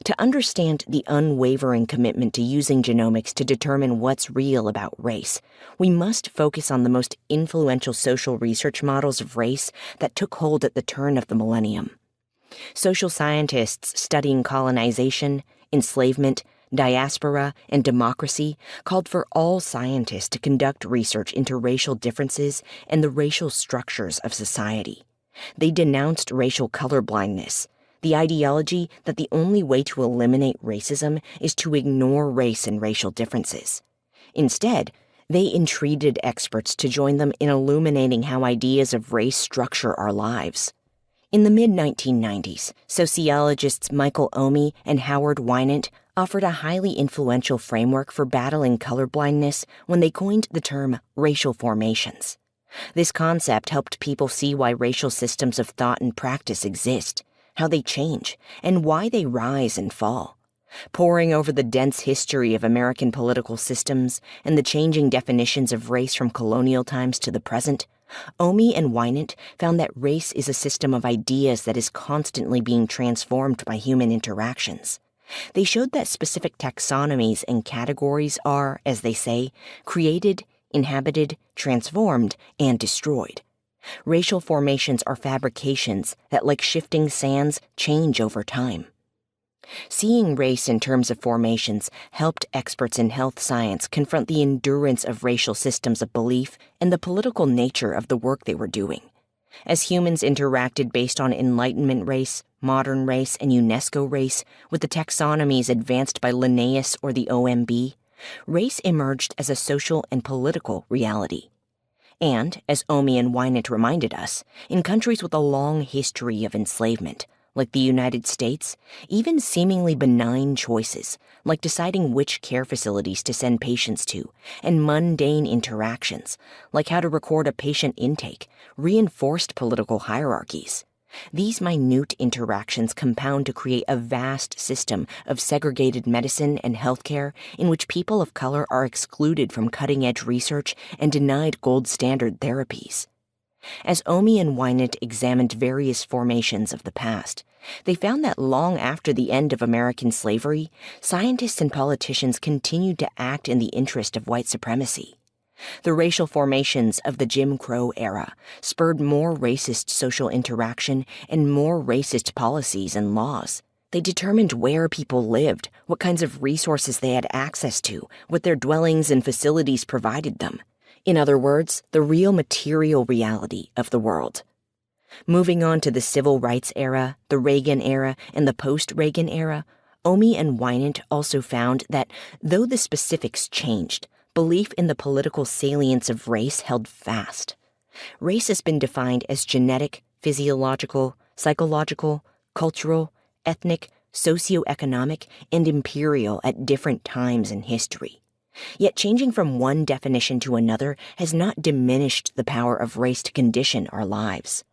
To understand the unwavering commitment to using genomics to determine what's real about race, we must focus on the most influential social research models of race that took hold at the turn of the millennium. Social scientists studying colonization, enslavement, diaspora, and democracy called for all scientists to conduct research into racial differences and the racial structures of society. They denounced racial colorblindness, the ideology that the only way to eliminate racism is to ignore race and racial differences. Instead, they entreated experts to join them in illuminating how ideas of race structure our lives. In the mid-1990s, sociologists Michael Omi and Howard Winant offered a highly influential framework for battling colorblindness when they coined the term racial formations. This concept helped people see why racial systems of thought and practice exist, how they change, and why they rise and fall. Poring over the dense history of American political systems and the changing definitions of race from colonial times to the present, Omi and Winant found that race is a system of ideas that is constantly being transformed by human interactions. They showed that specific taxonomies and categories are, as they say, created, inhabited, transformed, and destroyed. Racial formations are fabrications that, like shifting sands, change over time. Seeing race in terms of formations helped experts in health science confront the endurance of racial systems of belief and the political nature of the work they were doing. As humans interacted based on Enlightenment race, modern race, and UNESCO race with the taxonomies advanced by Linnaeus or the OMB, race emerged as a social and political reality. And, as Omi and Winant reminded us, in countries with a long history of enslavement, like the United States, even seemingly benign choices, like deciding which care facilities to send patients to, and mundane interactions, like how to record a patient intake, reinforced political hierarchies. These minute interactions compound to create a vast system of segregated medicine and healthcare in which people of color are excluded from cutting-edge research and denied gold standard therapies. As Omi and Winant examined various formations of the past, they found that long after the end of American slavery, scientists and politicians continued to act in the interest of white supremacy. The racial formations of the Jim Crow era spurred more racist social interaction and more racist policies and laws. They determined where people lived, what kinds of resources they had access to, what their dwellings and facilities provided them. In other words, the real material reality of the world. Moving on to the civil rights era, the Reagan era, and the post-Reagan era, Omi and Winant also found that, though the specifics changed, belief in the political salience of race held fast. Race has been defined as genetic, physiological, psychological, cultural, ethnic, socioeconomic, and imperial at different times in history. Yet changing from one definition to another has not diminished the power of race to condition our lives.